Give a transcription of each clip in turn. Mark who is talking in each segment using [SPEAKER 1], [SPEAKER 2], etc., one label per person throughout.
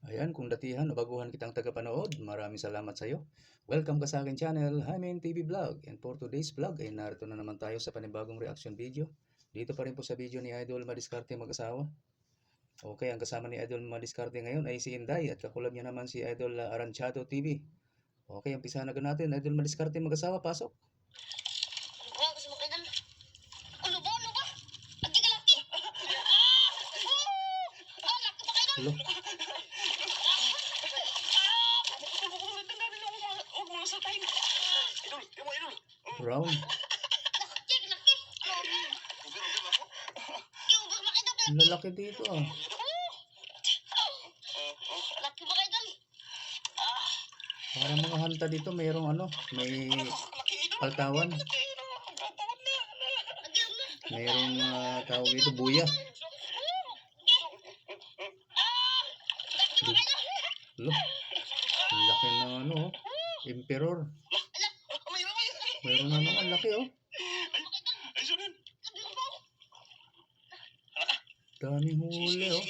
[SPEAKER 1] Ayan, kung datihan o baguhan kitang tagapanood, maraming salamat sa iyo. Welcome ka sa akin channel, Hymen TV Vlog. And for today's vlog ay narito na naman tayo sa panibagong reaction video. Dito pa rin po sa video ni Idol Madiskarte mag-asawa. Okay, ang kasama ni Idol Madiskarte ngayon ay si Inday at kakulab niya naman si Idol Aranchado TV. Okay, umpisa na natin. Idol Madiskarte mag-asawa, pasok. Hello. Brown. Lalaki dito ah. Parang mga hanta dito, mayroong may paltawan. Mayroong tawag dito, buya. Lo, laki na emperor. Mayroon na naman, laki oh. Daming huli oh.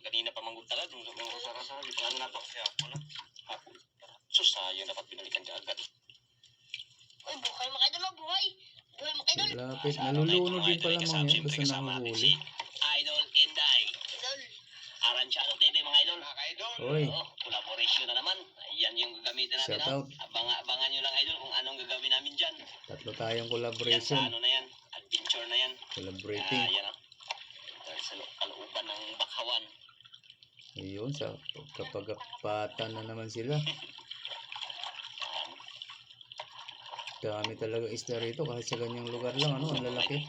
[SPEAKER 2] Kanina pa manggutala dun sa sarasara di pa nato siya ako na. Hapon. Sus sayang dapat binalikan siya agad.
[SPEAKER 3] Uy, buhay mga idol, buhay. Buhay mga idol.
[SPEAKER 1] Lapit, nalulunod din pala mga yan basta nahuhuli.
[SPEAKER 2] Idol Inday.
[SPEAKER 3] Idol.
[SPEAKER 2] Aranchado TV mga idol.
[SPEAKER 1] Oy.
[SPEAKER 2] Collaboration na naman. Ayan yung gagamitin natin.
[SPEAKER 1] Shout out.
[SPEAKER 2] Abangan nyo lang idol kung anong gagawin namin dyan.
[SPEAKER 1] Tatlo tayong
[SPEAKER 2] Yan
[SPEAKER 1] collaboration.
[SPEAKER 2] sa ano na yan. Adventure na yan.
[SPEAKER 1] Collaborating.
[SPEAKER 2] Yan sa kalooban ng Bakhawan.
[SPEAKER 1] Ayun, sa pagkapagapatan na naman sila. Dami talaga isda rito kahit sa ganyang lugar lang, ang lalaki.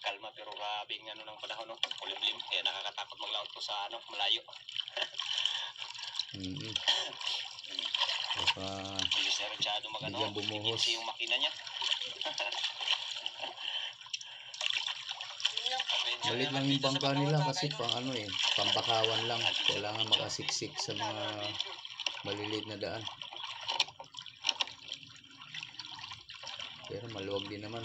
[SPEAKER 2] Kalma pero grabing ng panahon, no? Kulimlim, kaya nakakatakot maglaot ko sa malayo.
[SPEAKER 1] Baka
[SPEAKER 2] Hindi siya Richado
[SPEAKER 1] biglang bumuhos.
[SPEAKER 2] Yung makina niya.
[SPEAKER 1] Malit lang yung bangka nila kasi pambakawan lang. Kailangan makasiksik sa mga maliliit na daan. Pero maluwag din naman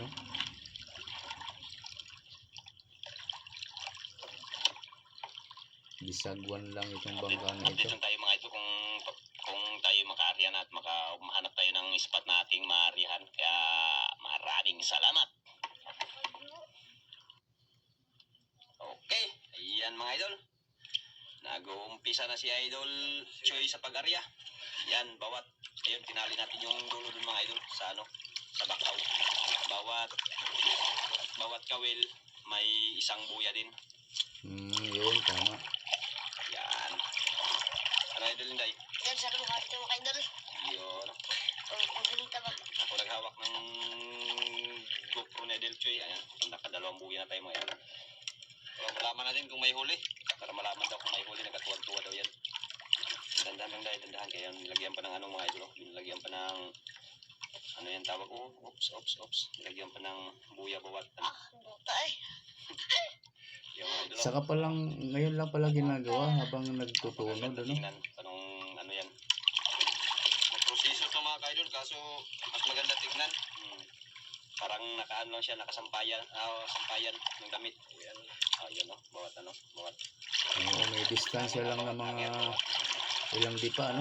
[SPEAKER 1] Bisagwan lang itong bangka na ito.
[SPEAKER 2] Dito tayo mga ito kung tayo makaarya na at makahanap tayo ng spot na ating maarihan. Kaya maraming salamat. Okay, ayan mga idol. Nag-uumpisa na si Idol Choy sa pag-arya. Yan, ayun, tinali natin yung dulo dun mga idol sa sa bakaw. Bawat kawil may isang buya din.
[SPEAKER 1] Yun, tama.
[SPEAKER 2] Yan. Ano idol Inday?
[SPEAKER 3] Yan, sa mga ito mga idol.
[SPEAKER 2] Yun.
[SPEAKER 3] Ang ganito ba?
[SPEAKER 2] Ako naghawak ng GoPro ni Idol Choy. Ayan, nakadalawang buya na tayo mga idol. So, malaman natin kung may huli. Para malaman daw kung may huli, nagkatuwan-tuwa daw yan. Dandahan lang dahil, dandahan. Kaya nilagyan pa ng mga idol. Nilagyan pa ng, yan tawag ko? Oops. Nilagyan pa ng buya bawat.
[SPEAKER 3] Buta eh.
[SPEAKER 2] Yung idol.
[SPEAKER 1] Saka palang, ngayon lang pala ginagawa habang nagtutunod,
[SPEAKER 2] Tingnan, anong yan. Proseso ito mga ka-idol, kaso mas maganda tignan. Parang nakaano lang siya, nakasampayan, sampayan ng damit. Ayan, bawat.
[SPEAKER 1] Oo, may distansya lang ng mga ilang dipa,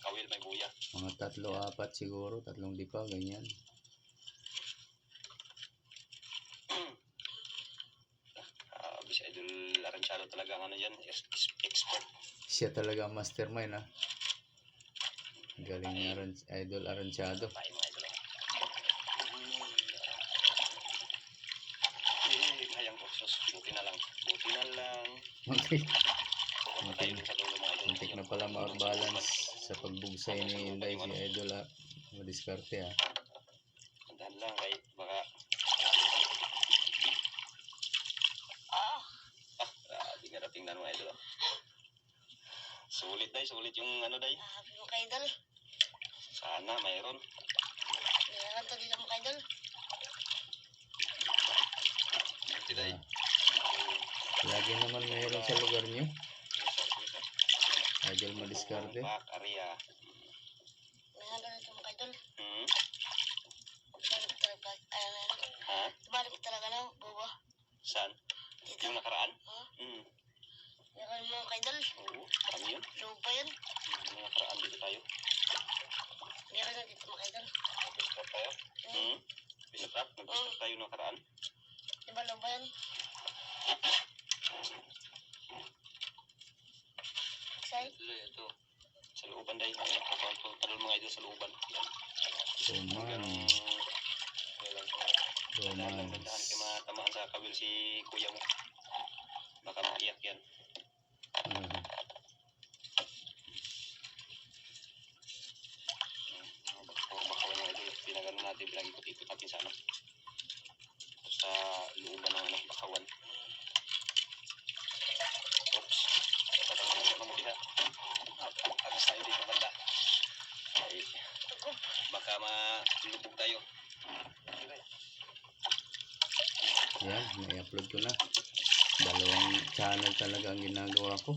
[SPEAKER 2] Kawil may buya.
[SPEAKER 1] Mga 3, 4 siguro, 3 dipa, ganyan.
[SPEAKER 2] Si Idol Aranchado talaga yan, expert.
[SPEAKER 1] Siya talaga ang mastermind, Galing ni Idol Aranchado.
[SPEAKER 2] Tayo mga idol. Hayang kursos, buti na lang.
[SPEAKER 1] Muntik na pala ma-balance sa pagbugsay ni Inday si Idol Madiskarte
[SPEAKER 2] Andahan lang kay baka grabe nga tingnan mo idol. Sulit yung day.
[SPEAKER 3] Happy mga idol.
[SPEAKER 2] Sana mayroon.
[SPEAKER 3] Meron to dito mga idol.
[SPEAKER 2] Buti day.
[SPEAKER 1] Lagi naman mayroon sa lugar niyo. Idol Madiskarte.
[SPEAKER 2] Area.
[SPEAKER 3] Meron dito mga idol.
[SPEAKER 2] Ha?
[SPEAKER 3] Tumalik talaga na, bobo.
[SPEAKER 2] Saan?
[SPEAKER 3] Dito
[SPEAKER 2] Yung nakaraan?
[SPEAKER 3] Ha?
[SPEAKER 2] Hmm.
[SPEAKER 3] Meron mga kaidol.
[SPEAKER 2] Oo, marami yun.
[SPEAKER 3] Lupa yun.
[SPEAKER 2] Yung nakaraan dito tayo.
[SPEAKER 3] Meron na dito mga kaidol.
[SPEAKER 2] Nag-start tayo? Hmm. Bistrap? Nag-start tayo nung nakaraan.
[SPEAKER 3] Diba lupa yun? Say?
[SPEAKER 2] Ito. Sa looban dahil. Talon mga idol sa looban. Yan.
[SPEAKER 1] Roman.
[SPEAKER 2] Dahan lang
[SPEAKER 1] Romans.
[SPEAKER 2] kay matamaan sa kawil si kuya mo. Baka maiyak yan. Baka wala idol. Pinagano natin, pinag-ikot-ikot natin sa ano. Sa looban ng ano, bakawan. Oops. Patang mo diha. Agos tayo dito banda. Ay, baka malubog tayo.
[SPEAKER 1] Yan, na-upload ko na. Dalawang channel talaga ang ginagawa ko.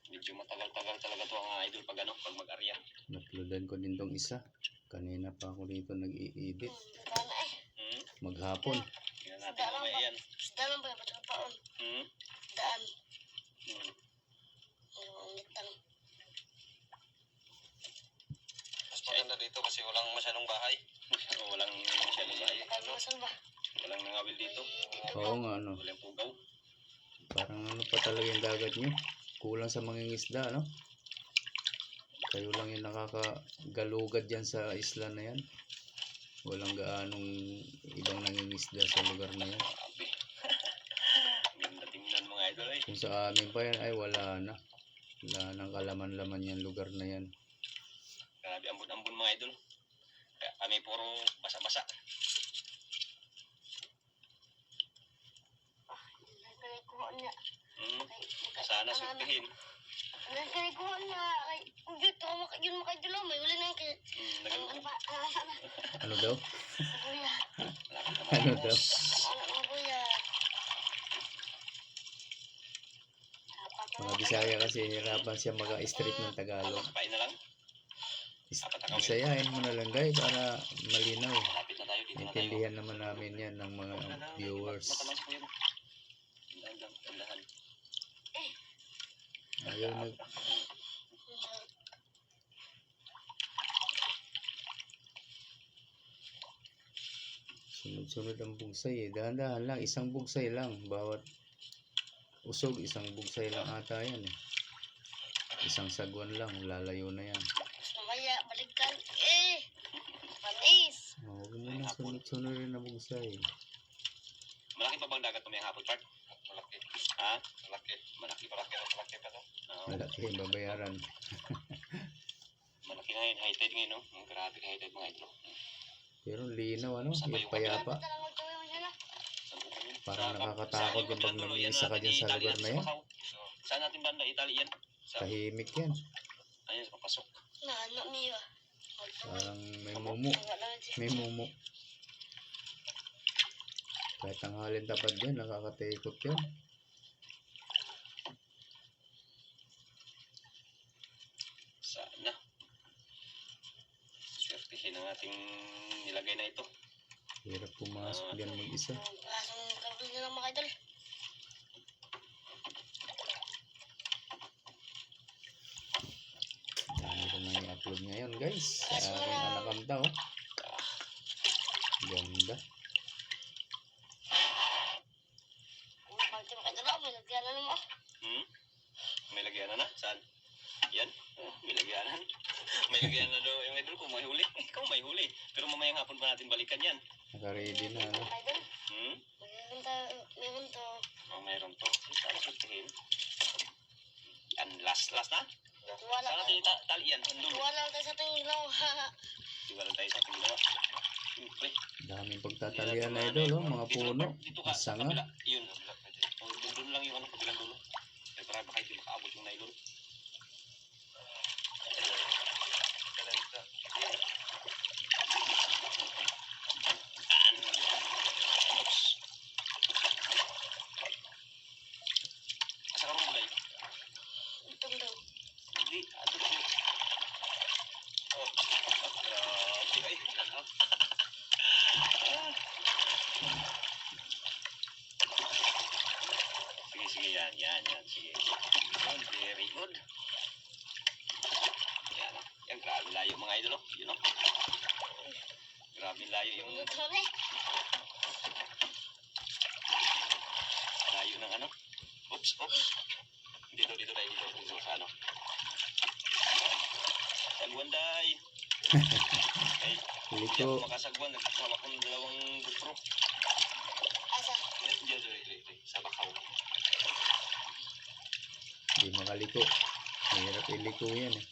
[SPEAKER 2] Medyo matagal-tagal talaga to ang idol pag ano, pag mag-arya.
[SPEAKER 1] Na-uploadan ko din tong isa. Kanina pa ako dito nag-i-edit.
[SPEAKER 3] Daan na eh.
[SPEAKER 2] Hmm?
[SPEAKER 1] Maghapon.
[SPEAKER 2] Tingnan natin mamaya yan.
[SPEAKER 3] Daan lang ba yung batang paon?
[SPEAKER 2] Hmm?
[SPEAKER 3] Daan.
[SPEAKER 2] Hmm.
[SPEAKER 3] Ang mitang.
[SPEAKER 2] Mas maganda dito kasi walang masyadong bahay. Walang masyadong bahay.
[SPEAKER 3] Kaya masal ba?
[SPEAKER 2] Walang nangawil dito.
[SPEAKER 1] Oo nga, ano.
[SPEAKER 2] Walang pugaw.
[SPEAKER 1] Parang ano pa talaga yung dagat nyo. Kulang sa mangingisda, no? Kayo lang yung nakakagalugad dyan sa isla na yan. Walang gaanong ibang nangingisda sa lugar na yan.
[SPEAKER 2] Grabe. Ganda tingnan mga idol eh.
[SPEAKER 1] Kung sa amin pa yan, ay wala na. Wala nang kalaman-laman yan lugar na yan.
[SPEAKER 2] Grabe, ambon-ambon mga idol. Kaya kami puro basa-basa.
[SPEAKER 3] Kaya kuha niya.
[SPEAKER 2] Hmm. Sana surtihin.
[SPEAKER 3] Kaya kuha niya. Dito, yun makaidol. May uli na yung kaya. Ano
[SPEAKER 2] Nagano.
[SPEAKER 3] ba?
[SPEAKER 1] Ano daw?
[SPEAKER 3] Kuya.
[SPEAKER 2] Malapit na
[SPEAKER 1] Ano
[SPEAKER 2] matapos.
[SPEAKER 1] daw?
[SPEAKER 3] Anak mo kuya.
[SPEAKER 1] Mga Bisaya kasi hirapan siya mag-street ng Tagalog.
[SPEAKER 2] Kapain na lang.
[SPEAKER 1] Bisayain mo na lang guys para malinaw.
[SPEAKER 2] Malapit na tayo. Dito na tayo.
[SPEAKER 1] Intindihan naman namin yan ng mga viewers.
[SPEAKER 2] Matamay si kuya mo. Tindahan lang. Tindahan.
[SPEAKER 1] Ayaw nag... Sunod-sunod ang bugsay eh. Dahan-dahan lang. Isang bugsay lang. Bawat usog, isang bugsay lang ata yan eh. Isang sagwan lang. Lalayo na yan.
[SPEAKER 3] Mamaya, balikan. Panis.
[SPEAKER 1] Oh, huwag mo na sunod-sunod rin na bugsay.
[SPEAKER 2] Malaki pa bang dagat may hapon, Park? Malaki. Ha? Malaki. Malaki pa. Malaki pa to.
[SPEAKER 1] Malaki yung babayaran.
[SPEAKER 2] Malaki nga yun. High tide ngayon, no? Grabe ka high tide mga idol.
[SPEAKER 1] Pero linaw ano, yung payapa. Parang nakakatakot yung pag nag-iisa ka dyan sa lugar na yan.
[SPEAKER 2] Saan natin banda? Italy yan.
[SPEAKER 1] Tahimik yan.
[SPEAKER 2] Ayun, sa papasok.
[SPEAKER 3] Anak niya.
[SPEAKER 1] Parang may mumu. May mumu. Kahit tanghalin tapat dyan, nakakatikot yan.
[SPEAKER 2] Sana. Swertihin ang ating nilagay na ito.
[SPEAKER 1] Hirap pumasok dyan mag-isa.
[SPEAKER 3] Asong kabel nila mga idol.
[SPEAKER 1] Dami ko na i-upload ngayon guys. Sa aking anakanta oh. Ganda.
[SPEAKER 3] Pagka mga idol, may lagyan na mo.
[SPEAKER 2] Hmm? May lagyanan na? Saan? Yan? Oh, may lagyanan. May lagyanan na daw yung idol ko. May huli. Ikaw may huli. Pero mamayang hapon pa natin balikan yan.
[SPEAKER 1] Naka-ready na ano.
[SPEAKER 3] Mga idol,
[SPEAKER 2] Hmm?
[SPEAKER 3] meron to.
[SPEAKER 2] Oh, mayroon to. Sana sutihin. Yan, last na?
[SPEAKER 3] Tuwala
[SPEAKER 2] Saan natin tali yan? Ang dulo.
[SPEAKER 3] Tuwala tayo sa ating ilaw.
[SPEAKER 2] Diba lang tayo sa ating ginawa? Siyempre.
[SPEAKER 1] Daming pagtatalian na idol oh. Mga puno.
[SPEAKER 2] Dito ka, sa
[SPEAKER 1] Sanga.
[SPEAKER 2] kabila. Yun. Oh, doon lang yung ano, kabilang dulo. Ay, para baka hindi makaabot yung nylon. Oops. Asa ka rin mulay?
[SPEAKER 3] Itong daw.
[SPEAKER 2] Hindi, ato ko. Oh, grabe. Ay, ano? sige, yan. Sige. Yun, very good. Yan. Yan, grabe layo mga idol, oh. Yun, oh. Grabe layo yung
[SPEAKER 3] Sorry.
[SPEAKER 2] layo ng ano. Oops. Dito sa ano. Sagwan, day. Ay,
[SPEAKER 1] Liko.
[SPEAKER 2] hindi ako makasagwan. Nagkasama ko ng dalawang GoPro.
[SPEAKER 3] Asa?
[SPEAKER 2] Dito. Sa bakaw.
[SPEAKER 1] Hindi makaliko. Mahirap iliko yan eh.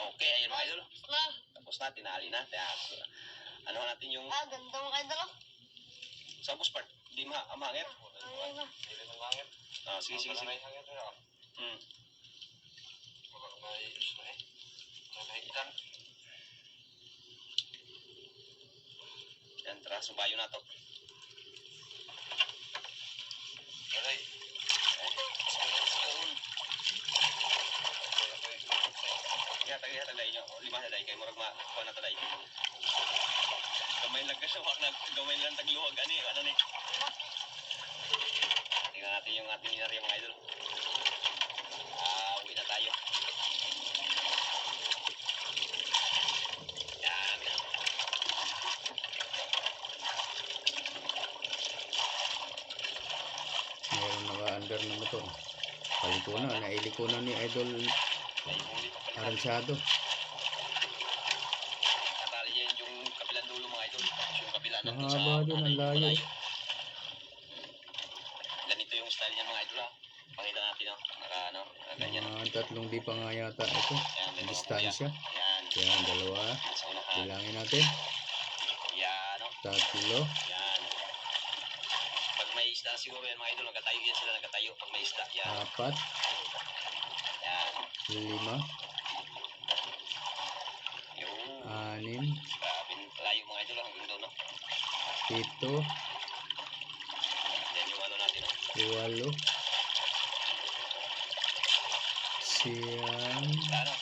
[SPEAKER 2] Okay, ayun mga idol.
[SPEAKER 3] Ma.
[SPEAKER 2] Tapos na, tinali na. Ano natin yung
[SPEAKER 3] Ganda mo kayo dalo.
[SPEAKER 2] sa bus part. Di mahangit.
[SPEAKER 3] Ayun na.
[SPEAKER 2] Ah, sige. Yan, tara, subayo na to. Aray. Hatag day nyo. Lima na day kayo. Murag kuha na to day. Gamay lang kasi. Gamay lang tagluwag. Ano ni? Tingnan natin yung ating inarya mga idol. Uwi na tayo. Yan.
[SPEAKER 1] Meron naka-under na motor. Paliko na. Nailiko na ni Idol
[SPEAKER 2] May huli pa pala.
[SPEAKER 1] Aransado.
[SPEAKER 2] Natali yan yung kabilang dulo mga idol. Yung kabila nandun sa
[SPEAKER 1] Mahaba din ang layo.
[SPEAKER 2] Ganito yung style niya mga idol ha. Pakita natin no. Ganyan.
[SPEAKER 1] Tatlong di pa nga yata ito.
[SPEAKER 2] Yan, may mga
[SPEAKER 1] Distansya.
[SPEAKER 2] kuya. Yan.
[SPEAKER 1] Yan, dalawa.
[SPEAKER 2] Sa unahan.
[SPEAKER 1] Bilangin natin.
[SPEAKER 2] Yan no.
[SPEAKER 1] Tatlo.
[SPEAKER 2] Yan. Pag may isda siguro yan mga idol. Nagkatayo yan sila nagkatayo. Pag may isda. Yan.
[SPEAKER 1] Apat.
[SPEAKER 2] Yan.
[SPEAKER 1] Lima.
[SPEAKER 2] Yung.
[SPEAKER 1] Anim.
[SPEAKER 2] Grabe. Layo mga idol hanggang doon no.
[SPEAKER 1] Pito.
[SPEAKER 2] Yan yung ano natin no.
[SPEAKER 1] Walo. Siyam.
[SPEAKER 2] Ano?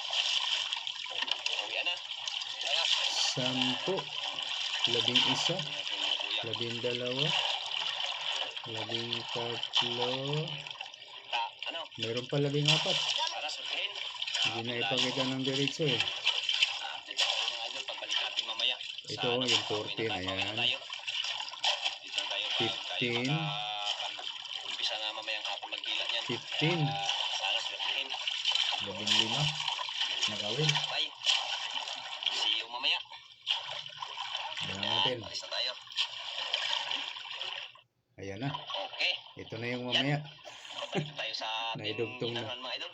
[SPEAKER 2] Uwi na.
[SPEAKER 1] Sampu. 11.
[SPEAKER 2] Yung kuya.
[SPEAKER 1] 12. 13.
[SPEAKER 2] Ano?
[SPEAKER 1] Meron pa 14.
[SPEAKER 2] Para sabihin.
[SPEAKER 1] Hindi na ipakita ng diretso eh.
[SPEAKER 2] Dito ako mga idol, pagbalik natin mamaya.
[SPEAKER 1] Ito, yung 14, ayan.
[SPEAKER 2] Dito na tayo.
[SPEAKER 1] 15.
[SPEAKER 2] Umpisa na mamayang hapon maghila niyan.
[SPEAKER 1] 15.
[SPEAKER 2] Sana sabihin.
[SPEAKER 1] 15. Nagawin.
[SPEAKER 2] Bye. See you mamaya.
[SPEAKER 1] Ayan natin.
[SPEAKER 2] Alis na tayo.
[SPEAKER 1] Ayan na.
[SPEAKER 2] Okay.
[SPEAKER 1] Ito na yung mamaya.
[SPEAKER 2] Balik tayo sa ating
[SPEAKER 1] Naidugtong na.
[SPEAKER 2] inahan mga idol.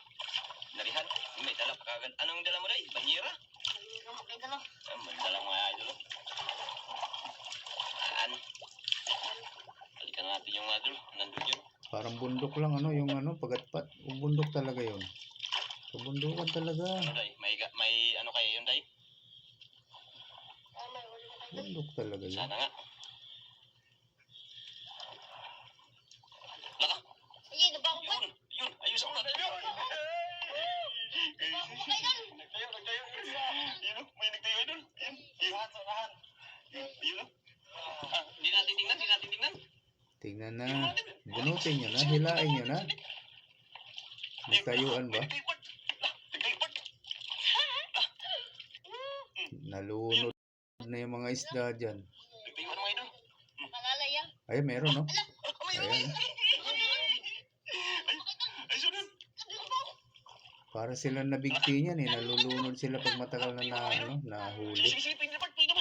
[SPEAKER 2] Narihan. May dala pa kagad. Anong dala mo day? Banyera?
[SPEAKER 3] Ganda mo kayo dalo.
[SPEAKER 2] May dala mga idol. Balikan natin yung idol. Nandun yun.
[SPEAKER 1] Parang bundok lang ano, yung ano, pagatpat. Bundok talaga yun. Kabundukan talaga.
[SPEAKER 2] Ano day? May ano kayo yun day?
[SPEAKER 3] May uli mo kayo dalo.
[SPEAKER 1] Bundok talaga yun.
[SPEAKER 2] Sana nga. Laka.
[SPEAKER 3] Sige, nabako pa.
[SPEAKER 2] Yun. Ayos ako na. Yun. Nagtayo. Yun o. May nagtayo doon. Yun. Sa unahan. Yun o. Hindi natin tingnan.
[SPEAKER 1] Tingnan na. Bunutin nyo na. Hilain nyo na. Nagtayuan ba? Nalunod na yung mga isda dyan.
[SPEAKER 2] Nagtayo mga idol.
[SPEAKER 3] Malalay yan.
[SPEAKER 1] Ay, meron no? Ayan.
[SPEAKER 2] Ay, sunod.
[SPEAKER 1] Para sila nabigti niyan eh. Nalulunod sila pag matagal na nahuli.
[SPEAKER 2] Sige, pwede naman. Pwede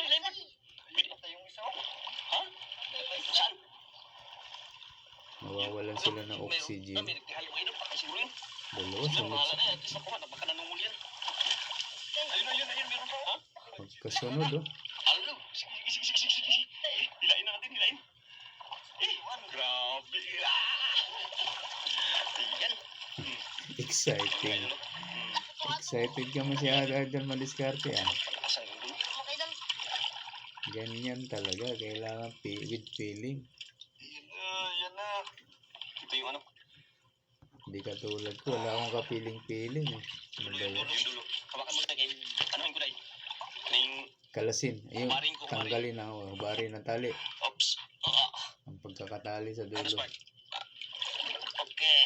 [SPEAKER 2] pa tayong isa. Ha? Saan?
[SPEAKER 1] Nawawalan sila ng oxygen.
[SPEAKER 2] May nagtihayo mga idol. Siguro yun.
[SPEAKER 1] Dalawa,
[SPEAKER 2] Siguro,
[SPEAKER 1] sunod.
[SPEAKER 2] mahala na yan. At least nakuha. Baka nanungul yan. Ayun. Meron pa. Ha?
[SPEAKER 1] Pagkasunod oh.
[SPEAKER 2] Alam. Sige. Hilain na natin. Grabe. Yan.
[SPEAKER 1] Exciting. Excited ka masyado dyan madiskarte ah.
[SPEAKER 2] Palakas ang gulo.
[SPEAKER 3] Mo kayo dalo.
[SPEAKER 1] Ganyan talaga. Kailangan with feeling.
[SPEAKER 2] Yan na. Ito yung ano.
[SPEAKER 1] Hindi ka tulad ko. Wala akong kapiling-piling eh. Ano ba
[SPEAKER 2] Yung
[SPEAKER 1] yan?
[SPEAKER 2] dulo. Hawakan mo na kay. Anuhin ko na Ning
[SPEAKER 1] Kalasin. Ayun,
[SPEAKER 2] kumaring ko, kumaring.
[SPEAKER 1] tanggalin na. Hubarin ng tali.
[SPEAKER 2] Oops.
[SPEAKER 1] Ang pagkakatali sa
[SPEAKER 2] Ano,
[SPEAKER 1] dulo.
[SPEAKER 2] Spark? Okay.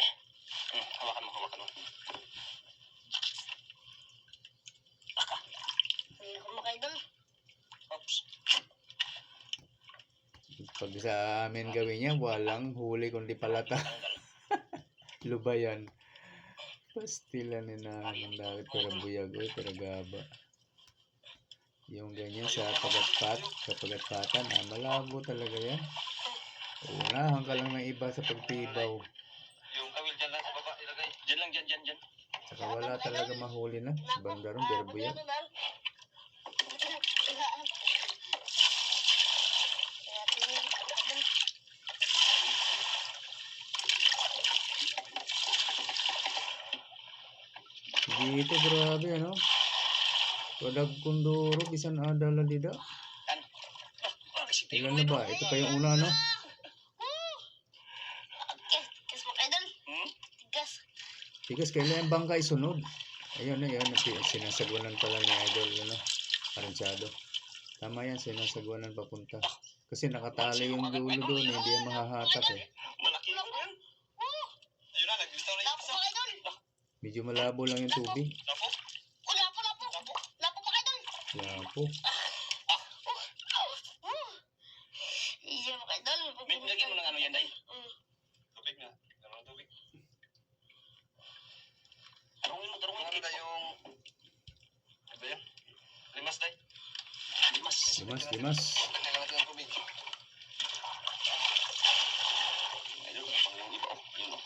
[SPEAKER 2] Hawakan mo, hawakan mo.
[SPEAKER 3] Hindi ako makaidol.
[SPEAKER 2] Oops.
[SPEAKER 1] Pag sa amin gawin niya, walang huli kundi palata.
[SPEAKER 2] Tanggal.
[SPEAKER 1] Lubayan. Pastilan ni naman dahil pero buyagoy, pero gaba. Yung ganyan sa kapagat-patan, malabo talaga yan. Unahan ka lang ng iba sa pagtibaw.
[SPEAKER 2] Yung kawil dyan lang sa baba, ilagay. Dyan lang, dyan, dyan, dyan.
[SPEAKER 1] Saka wala talaga mahuli na. Sa banda ron, pero buyag. Dito, grabe, ano? Padag kunduro, bisan adala dida. Ilan na ba? Ito pa yung una, no?
[SPEAKER 3] Tigas mo kaidol. Tigas.
[SPEAKER 1] Tigas, kailan yung bangka isunod? Ayun, sinasagwanan pala ni Idol, ano? Parensyado. Tama yan, sinasagwanan papunta. Kasi nakatali yung dulo doon, hindi yan mahahatak eh.
[SPEAKER 2] Malaki lang yan. Ayun na, naglitaw na yung
[SPEAKER 3] Lapo
[SPEAKER 2] isa.
[SPEAKER 3] mo kaidol.
[SPEAKER 1] Medyo malabo lang yung tubig.
[SPEAKER 2] Lapo.
[SPEAKER 3] Lapo, lapo. Lapo mo kaidol.
[SPEAKER 1] Lapo.
[SPEAKER 3] Iya mo kaidol.
[SPEAKER 2] Lagyan mo ng ano yan, Day.
[SPEAKER 3] Mm.
[SPEAKER 2] Tubig na. Ano ng tubig? Tarungin mo, tarungin. Ano na yung... Ano ba yan? Limas, Day. Limas.
[SPEAKER 1] Limas.
[SPEAKER 2] Tanggal natin ang tubig. Ayun, pang yung iba. Yun, oh.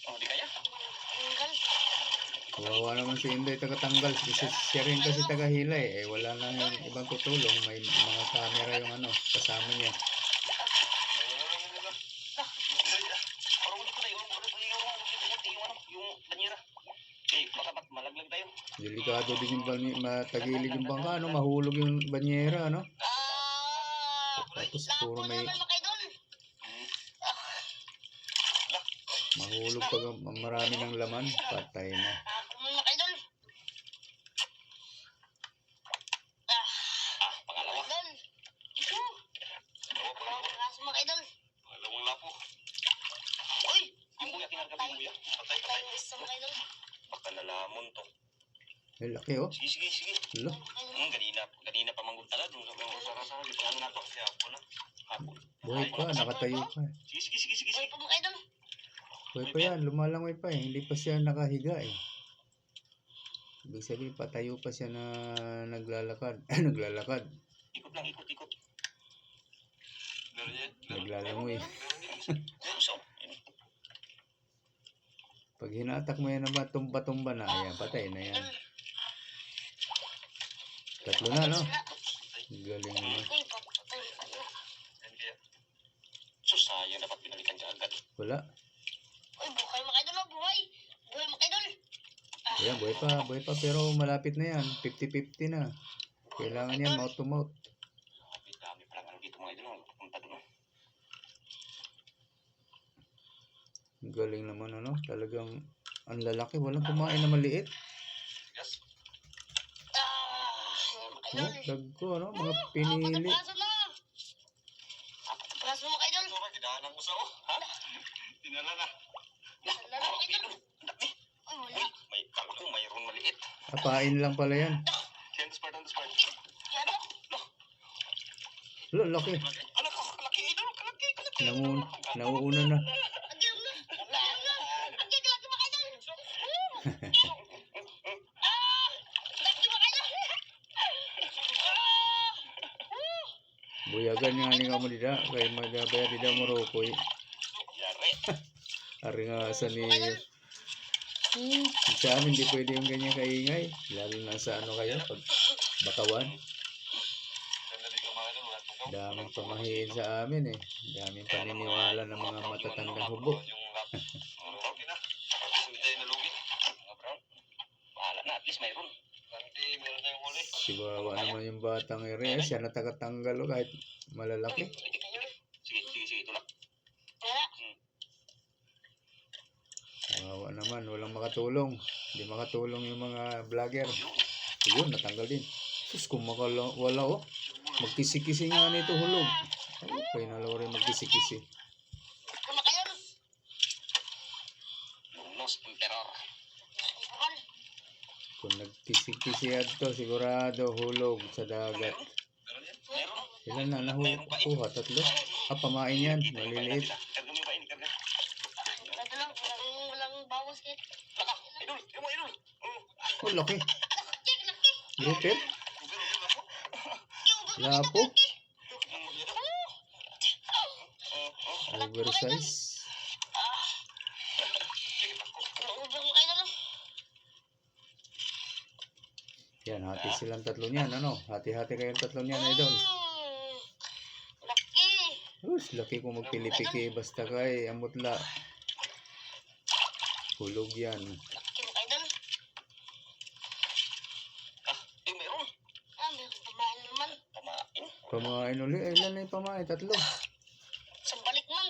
[SPEAKER 2] Oh, di kaya?
[SPEAKER 3] Tanggal.
[SPEAKER 1] Kawawa naman si Inday taga-tanggal. Siya rin kasi taga-hila eh. Wala na yung ibang tutulong. May mga camera yung ano, kasama niya.
[SPEAKER 2] Yung banyera. Eh, baka malaglag tayo.
[SPEAKER 1] Delikado din yung matagilid yung bangka, ano? Mahulog yung banyera, ano? Tapos puro may
[SPEAKER 3] Naman mo kaidol.
[SPEAKER 1] mahulog pag marami ng laman. Patay na.
[SPEAKER 3] Lapo mo kaidol.
[SPEAKER 2] Pangalawa.
[SPEAKER 3] Kaidol. Lapo mo kaidol.
[SPEAKER 2] Pangalawang lapo.
[SPEAKER 3] Uy.
[SPEAKER 2] Yung buya, kinarga yung buya. Patay, patay.
[SPEAKER 3] Tayo gusto mo kaidol.
[SPEAKER 2] Baka nalamon to.
[SPEAKER 1] Ay, laki oh.
[SPEAKER 2] Sige, sige, sige.
[SPEAKER 1] Hala.
[SPEAKER 2] Ganina pa manggod talaga. Yung sarasa, dito ano na to. Kaya hapon na. Hapon.
[SPEAKER 1] Buhay pa, nakatayo pa.
[SPEAKER 2] Sige, sige, sige, sige.
[SPEAKER 3] Uy,
[SPEAKER 2] sige.
[SPEAKER 3] po mo kaidol.
[SPEAKER 1] Buhay pa yan, lumalangoy pa eh. Hindi pa siya nakahiga eh. Ibig sabihin, patayo pa siya na naglalakad. Naglalakad.
[SPEAKER 2] Ikot lang, ikot, ikot. Meron yan?
[SPEAKER 1] Naglalangoy.
[SPEAKER 2] Meron siya.
[SPEAKER 1] Pag hinatak mo yan naman, tumba-tumba na. Ayan, patay na yan. Tatlo na, no? Galing naman.
[SPEAKER 3] Uy, patay kayo.
[SPEAKER 2] Yan kaya. Sus, sayang dapat binalikan siya agad.
[SPEAKER 1] Wala.
[SPEAKER 3] Uy, buhay mo kaidol. Buhay. Buhay mo kaidol.
[SPEAKER 1] Ayan, buhay pa. Pero malapit na yan. 50-50 na. Kailangan yan, mouth to mouth.
[SPEAKER 2] Dami palang ano dito mga idol. Punta doon.
[SPEAKER 1] Galing naman, ano? Talagang ang lalaki. Walang kumain na maliit.
[SPEAKER 2] Tigas.
[SPEAKER 1] Oh, dagko, ano? Mga pinili.
[SPEAKER 3] Praso na. Praso mo kaidol.
[SPEAKER 2] Ito ba, gidahanan mo sa o? Ha? Dinala na.
[SPEAKER 3] Laro mo kaidol. Uy, wala.
[SPEAKER 2] May kala ko mayroon maliit.
[SPEAKER 1] Apain lang pala yan.
[SPEAKER 2] Yan, spart.
[SPEAKER 3] Ano?
[SPEAKER 1] Wala, laki.
[SPEAKER 2] Anak ko, kalaki idol. Kalaki.
[SPEAKER 1] Nauuna na.
[SPEAKER 3] Agil na. Agil na. Agil lagi mo kaidol. Lagi mo kaidol.
[SPEAKER 1] Buyagan nga ni kamo dida. Kaya magabaya dida Morocco.
[SPEAKER 2] Yari.
[SPEAKER 1] Ari nga sa ni... Sa amin, di pwede yung ganyan kaingay. Lalo na sa ano kayo, pag bakawan.
[SPEAKER 2] Sandali ka mga idol. Wala tugaw.
[SPEAKER 1] Daming pamahiin sa amin eh. Daming paniniwala ng mga matatandang hubog.
[SPEAKER 2] Yung lap. Okay na. Hindi tayo nalugi. Mga brown. Bahala na. At least mayroon. Hindi, meron tayong huli.
[SPEAKER 1] Sibawa naman yung batang ere. Siya na tagatanggal o kahit malalaki.
[SPEAKER 2] Sige. Tulak.
[SPEAKER 3] Wala.
[SPEAKER 1] Kawawa naman, walang makatulong. Hindi makatulong yung mga vlogger. Yun, natanggal din. Sus, kung wala oh. Magkisi-kisi nga nito hulog. Okay, nalaw rin magkisi-kisi.
[SPEAKER 3] Kumakayon.
[SPEAKER 2] Lungnos, emperor.
[SPEAKER 3] Kuhan.
[SPEAKER 1] Kung nagkisi-kisi to, sigurado hulog sa dagat.
[SPEAKER 2] Meron? Meron yan? Meron?
[SPEAKER 1] Ilan na nakuha? 3? Pamain yan. Maliliit.
[SPEAKER 2] Karga mo yung kain, karga.
[SPEAKER 3] Ito lang, walang bawas eh.
[SPEAKER 2] Laka, idol, yung mga idol.
[SPEAKER 1] Oh, laki.
[SPEAKER 3] Laki, laki.
[SPEAKER 1] Grouper.
[SPEAKER 3] Yung
[SPEAKER 1] Lapo. Oversize.
[SPEAKER 3] Naubos mo kayo na.
[SPEAKER 1] Yan, hati silang tatlo niyan. Ano? Hati-hati kayong tatlo niyan, idol.
[SPEAKER 3] Laki.
[SPEAKER 1] Us, laki kung magpilipiki. Basta kay amutla. Hulog yan.
[SPEAKER 3] Laki mo kayo doon.
[SPEAKER 2] Meron.
[SPEAKER 3] May pamain naman.
[SPEAKER 2] Pamain.
[SPEAKER 1] Pamain uli. Ilan na yung pamain? 3.
[SPEAKER 3] Sambalik man.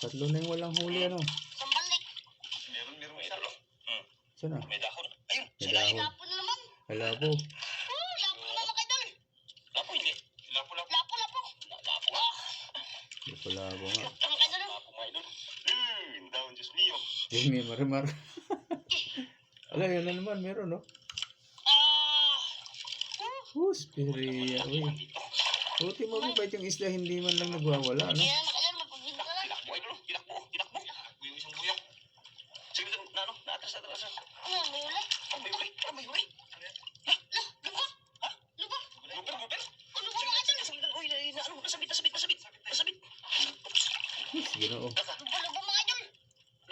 [SPEAKER 1] 3 na yung walang huli, ano?
[SPEAKER 3] Sambalik.
[SPEAKER 2] Meron, meron may idol.
[SPEAKER 1] Sana?
[SPEAKER 2] May dahon. Ayun,
[SPEAKER 1] May
[SPEAKER 2] sila.
[SPEAKER 1] dahon.
[SPEAKER 3] Lapo na naman.
[SPEAKER 1] Lapo.
[SPEAKER 3] Lapo naman kayo doon.
[SPEAKER 2] Lapo, hindi. Lapo, lapo.
[SPEAKER 3] Lapo, lapo.
[SPEAKER 2] Lapo.
[SPEAKER 1] Lapo nga.
[SPEAKER 3] Lapo mo kayo doon.
[SPEAKER 2] Lapo, mga idol. Dahon, Diyos mio.
[SPEAKER 1] Yan, may marimar. Ala, yan na naman. Meron, no? Us, piriya. Uy. Buti mo bait yung isda, hindi man lang nagwawala, no?
[SPEAKER 3] Kaya na kayo, mapagbibo ka lang.
[SPEAKER 2] Tinakbo, idol. Tinakbo, tinakbo. Tinakbo yung isang buyak. Sige, na ano, naatras, atras.
[SPEAKER 3] May ulit.
[SPEAKER 2] May huli, may huli.
[SPEAKER 3] Lupa. Lupa.
[SPEAKER 2] Gupel, gupel.
[SPEAKER 3] Lupa mo kayo doon.
[SPEAKER 2] Sabitan, uy, nasabit.
[SPEAKER 1] Ginoo.
[SPEAKER 3] Lupa mo kayo doon.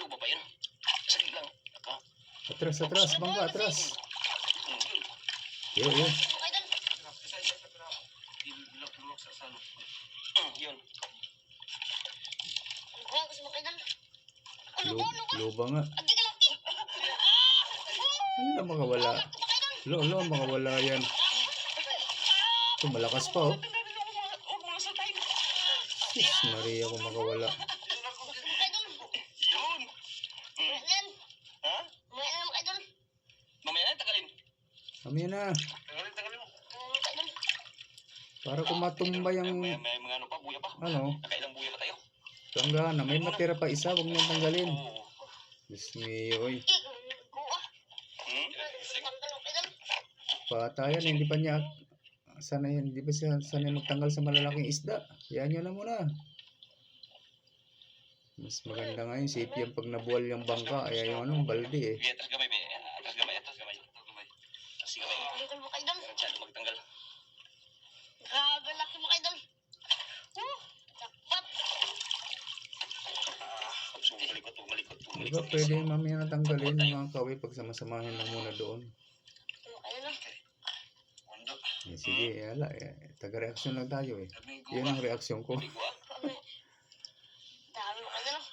[SPEAKER 2] Lupa ba yun? Saglit lang.
[SPEAKER 1] Atras, bangka, atras. Yun.
[SPEAKER 3] Lupa mo kayo doon.
[SPEAKER 2] Yun.
[SPEAKER 3] Lupa, gusto mo kayo doon. Lupa.
[SPEAKER 1] Luba nga.
[SPEAKER 3] Adi ka laki.
[SPEAKER 1] Ano makawala? Lo, makawala yan. Ito, malakas pa, oh. Sus, Maria, kung makawala.
[SPEAKER 3] Gusto mo kayo doon.
[SPEAKER 2] Yun.
[SPEAKER 3] Yan.
[SPEAKER 2] Ha?
[SPEAKER 3] Kumain naman kayo doon.
[SPEAKER 2] Mamaya na, tagalin.
[SPEAKER 1] Kami na.
[SPEAKER 2] Tagalin mo.
[SPEAKER 3] Kayo doon.
[SPEAKER 1] Para kung matumba yung,
[SPEAKER 2] May mga ano pa, buya pa.
[SPEAKER 1] ano,
[SPEAKER 2] Nakailang buya pa tayo.
[SPEAKER 1] tanggana. May matira pa isa, huwag niyang tanggalin.
[SPEAKER 2] Oo.
[SPEAKER 1] Diyos mio, oy.
[SPEAKER 3] Kuha. Tanggal mo kayo doon.
[SPEAKER 1] Patayan, hindi pa niya, hindi pa siya sanay magtanggal sa malalaking isda. Yan nyo na muna. Mas maganda nga yung safe yan pag nabuwal yung bangka. Ay, yung anong balde eh.
[SPEAKER 2] Sige, atras gamay, be. Atras gamay. Atras gamay.
[SPEAKER 3] Tanggal mo kayo doon.
[SPEAKER 2] Masyado magtanggal.
[SPEAKER 3] Grabe, laki mo kayo doon. Jackpot.
[SPEAKER 2] So, malikot.
[SPEAKER 1] Di ba pwede mamaya natanggalin yung mga kaway pag samasamahin lang muna doon.
[SPEAKER 3] Ano na?
[SPEAKER 2] Mundo.
[SPEAKER 1] Eh, sige, ala, taga-reaksyon lang tayo eh. Yan ang reaksyon ko.
[SPEAKER 2] Bigo ah.
[SPEAKER 3] Dami mo kayo doon.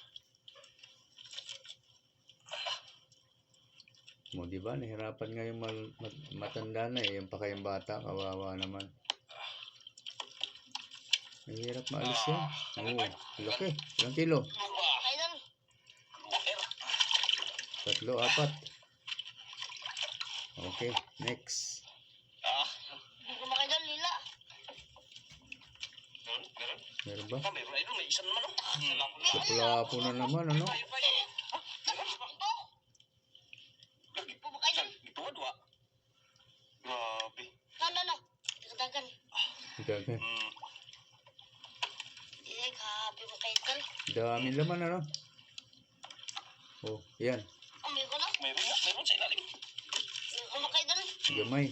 [SPEAKER 1] Mo, di ba? Nahirapan nga yung matanda na eh. Yung pa kayong bata, kawawa naman. Mahirap maalis yan. Oo, laki. Ilang kilo?
[SPEAKER 3] Kayo doon.
[SPEAKER 2] Luper.
[SPEAKER 1] 3, 4. Okay, next.
[SPEAKER 3] Hindi ko makayo doon, lila.
[SPEAKER 2] Meron.
[SPEAKER 1] Meron ba?
[SPEAKER 2] Meron. Ayun, may isa naman.
[SPEAKER 1] Lapu-lapu na naman, ano?
[SPEAKER 3] Ito mo kayo doon.
[SPEAKER 2] Ito, dua. Grabe.
[SPEAKER 3] No. Dagdagan.
[SPEAKER 1] Dagan.
[SPEAKER 3] Grabe mo kayo doon.
[SPEAKER 1] Dami laman, ano? Oh, yan.
[SPEAKER 3] May ko na.
[SPEAKER 2] Meron sa ilalim.
[SPEAKER 3] May ko na kayo doon.
[SPEAKER 1] Gamay.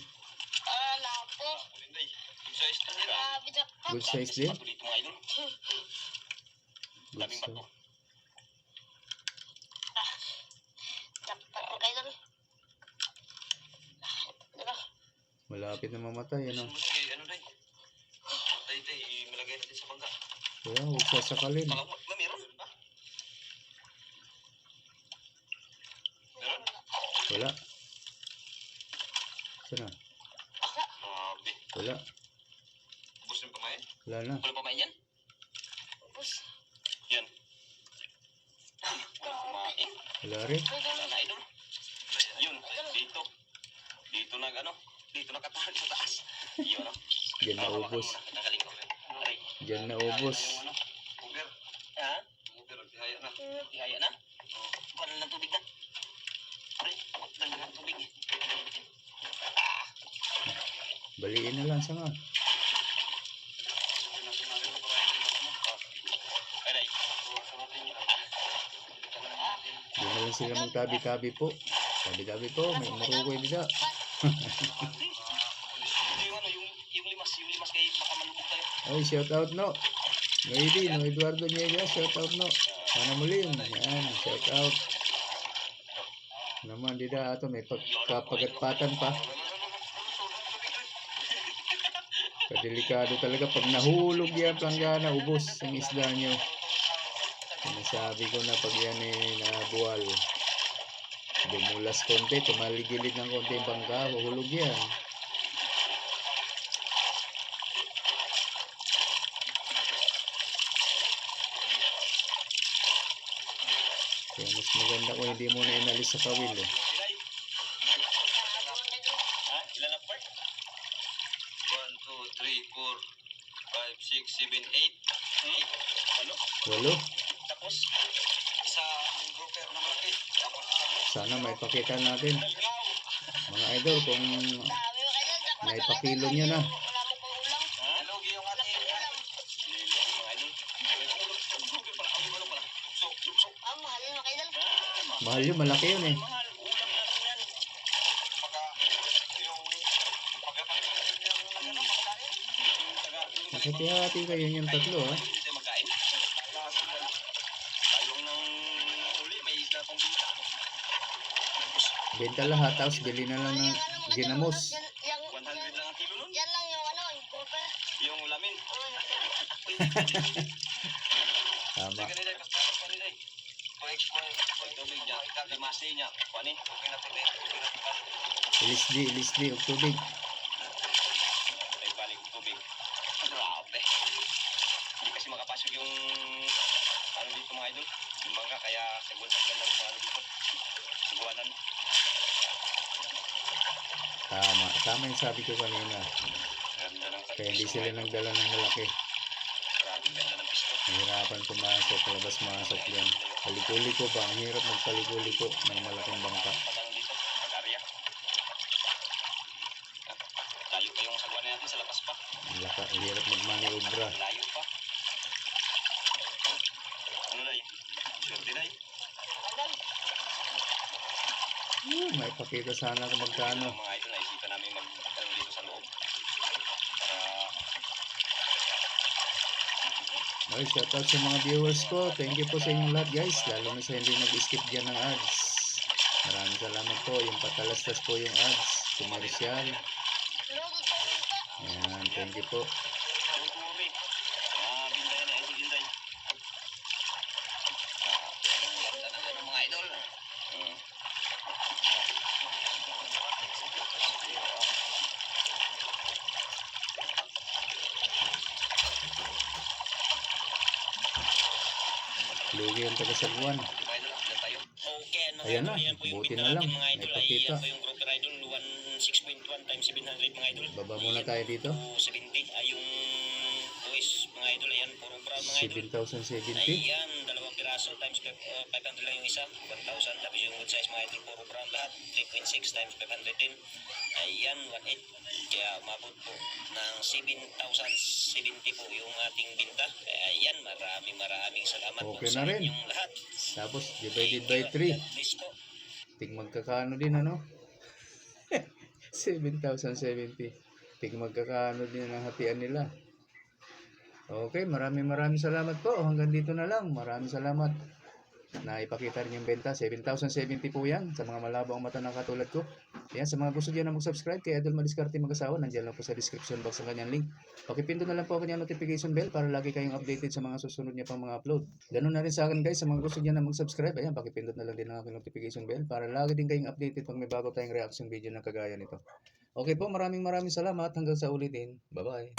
[SPEAKER 3] Lapo.
[SPEAKER 2] Good size na nila.
[SPEAKER 3] Grabe, jackpot.
[SPEAKER 1] Good size din.
[SPEAKER 2] Bato dito mga idol.
[SPEAKER 1] Good
[SPEAKER 2] Daming
[SPEAKER 1] size.
[SPEAKER 2] bato.
[SPEAKER 3] Jackpot mo kayo doon. Diba?
[SPEAKER 1] Malapit na mamatay, ano?
[SPEAKER 2] Sige, ano day? Tay, malagay natin sa bangka.
[SPEAKER 1] Kaya, huwag sasakalin.
[SPEAKER 2] Meron? Meron?
[SPEAKER 1] Wala. Sana?
[SPEAKER 2] Grabe.
[SPEAKER 1] Wala.
[SPEAKER 2] Ubus yung pamain?
[SPEAKER 1] Wala na.
[SPEAKER 2] Walang pamain yan?
[SPEAKER 3] Ubus.
[SPEAKER 2] Yan. Walang pamain.
[SPEAKER 1] Wala rin.
[SPEAKER 2] Wala na idol. Yun, dito. Dito nakatali sa taas. Iyo, no?
[SPEAKER 1] Diyan naubos.
[SPEAKER 2] Nagaling ko. Aray.
[SPEAKER 1] Diyan naubos.
[SPEAKER 2] Uber. Ha? Uber, tihaya na. Tihaya na? Wala ng tubig na. Aray, abot na ng tubig.
[SPEAKER 1] Baliin na lang sa nga.
[SPEAKER 2] Aray.
[SPEAKER 1] Diyan na lang sila magkabi-kabi po. Kabi-kabi po, may marukoy dida.
[SPEAKER 2] Yung ano, yung limas kay baka malubog tayo.
[SPEAKER 1] Ay, shout out no. Noedy, no Eduardo Niega, shout out no. Sana mulim. Yan, shout out. Naman dida ato may pagkapagatpatan pa. Kadelikado talaga pag nahulog yan planggana, ubos ang isda nyo. Sinasabi ko na pag yan nabuwal. Dumulas konti, tumaligilid ng konti yung bangka, huhulog yan. Kaya mas maganda kung hindi mo na inalis sa kawil eh.
[SPEAKER 2] Ha? Ilan na part? 1, 2, 3, 4, 5, 6, 7, 8. Ano?
[SPEAKER 1] Walo,
[SPEAKER 2] Tapos, isang grouper na malaki. Tapos,
[SPEAKER 1] sana may pakita natin. Mga idol, kung
[SPEAKER 3] Dami mo kayo.
[SPEAKER 1] may pakilo nyo na.
[SPEAKER 3] Wala mo pang ulam.
[SPEAKER 2] ha? Lugi yung ating
[SPEAKER 3] Ulam.
[SPEAKER 2] mga idol. Grouper pala, ang ano pala. Luksok.
[SPEAKER 3] Ah, mahalin mo kayo.
[SPEAKER 1] Mahal yun, malaki yun eh.
[SPEAKER 2] Mahal, ulam natin yan. Pagka, yung, pagkapalitan yung, ano, mga tayo. Yung taga,
[SPEAKER 1] Nakati-hati kayo yung tatlo ha.
[SPEAKER 2] hindi tayo magkain. Tayong ng uli, may isda pang binta.
[SPEAKER 1] Benta lahat, tapos bili na lang ng ginamos.
[SPEAKER 3] Yan,
[SPEAKER 2] 100 lang ang kilo nun.
[SPEAKER 3] yan lang yung ano, yung grouper.
[SPEAKER 2] Yung lamin.
[SPEAKER 1] Tama.
[SPEAKER 2] Kanina, kanina. Tubig niya. Limasi niya. Kuani? Okay na tubig. Okay na tubig.
[SPEAKER 1] Ilisdi, og tubig.
[SPEAKER 2] Ay, balik tubig. Grabe. Hindi kasi makapasok yung ano dito mga idol. Yung bangka, kaya sagwan-sagwan lang mga ano dito. Sagwanan.
[SPEAKER 1] Tama yung sabi ko kanina.
[SPEAKER 2] Ganda ng
[SPEAKER 1] Kaya hindi sila nagdala ng malaki.
[SPEAKER 2] Grabe, ganda ng pisto.
[SPEAKER 1] Hirapan pumasok, labas-masok yan. Paliko-liko ba? Ang hirap magpaliko-liko ng malaking bangka.
[SPEAKER 2] Pag dito, pag-area. Layo pa yung sagwanan natin sa labas pa.
[SPEAKER 1] Ang hirap magmaniobra.
[SPEAKER 2] Layo pa. Ano na yun? Swerte na yun.
[SPEAKER 1] May pakita sana kung magkano.
[SPEAKER 2] Mga idol, naisipan namin mag-ano dito sa loob. Para
[SPEAKER 1] Ay, shout out sa mga viewers ko. Thank you po sa inyong lahat guys. Lalo na sa hindi nag-skip dyan ng ads. Maraming salamat po. Yung patalastas po yung ads. Komersyal.
[SPEAKER 3] Lugod pa rin pa.
[SPEAKER 1] Ayan, thank you po.
[SPEAKER 2] Uri. Binday na, idol binday. Ganda na ng mga idol.
[SPEAKER 1] Lugi ang taga-sagwan.
[SPEAKER 2] Mga idol, upload tayo. Okay, mga
[SPEAKER 1] Ayan
[SPEAKER 2] idol,
[SPEAKER 1] na,
[SPEAKER 2] yan po yung
[SPEAKER 1] buti
[SPEAKER 2] bid
[SPEAKER 1] na lang,
[SPEAKER 2] natin, mga idol.
[SPEAKER 1] may
[SPEAKER 2] Ay,
[SPEAKER 1] pakita.
[SPEAKER 2] yan po yung grouper idol, 16.1 times 700 mga idol.
[SPEAKER 1] Baba muna tayo dito.
[SPEAKER 2] 70. Ay, yung boys, mga idol, ayan, puro brown mga idol.
[SPEAKER 1] 7,070.
[SPEAKER 2] Ayan, dalawang piraso times 500 lang yung isa, 1,000. Tapos yung good size mga idol, puro brown lahat, 3.6 times 500 din. Ayan, 1.8. Kaya umabot po ng 7,070 po yung ating binta. Kaya ayan, maraming salamat po
[SPEAKER 1] Okay
[SPEAKER 2] sa
[SPEAKER 1] na rin.
[SPEAKER 2] inyong lahat.
[SPEAKER 1] Tapos divided by 3.
[SPEAKER 2] Please po.
[SPEAKER 1] Tig magkakaano din ano? 7,070. Tig magkakaano din ang hatian nila. Okay, maraming salamat po. Hanggang dito na lang. Maraming salamat. Na ipakita rin yung benta. 7,070 po yan. Sa mga malabo ang mata ng katulad ko. Ayan, sa mga gusto dyan na mag-subscribe kay Idol Madiskarte Mag-asawa, nandiyan lang po sa description box ang kanyang link. Pakipindot na lang po ang kanyang notification bell para lagi kayong updated sa mga susunod niya pang mga upload. Ganun na rin sa akin guys, sa mga gusto dyan na mag-subscribe, ayan, pakipindot na lang din ang aking notification bell para lagi din kayong updated pag may bago tayong reaction video na kagaya nito. Okay po, maraming salamat. Hanggang sa ulitin. Bye-bye.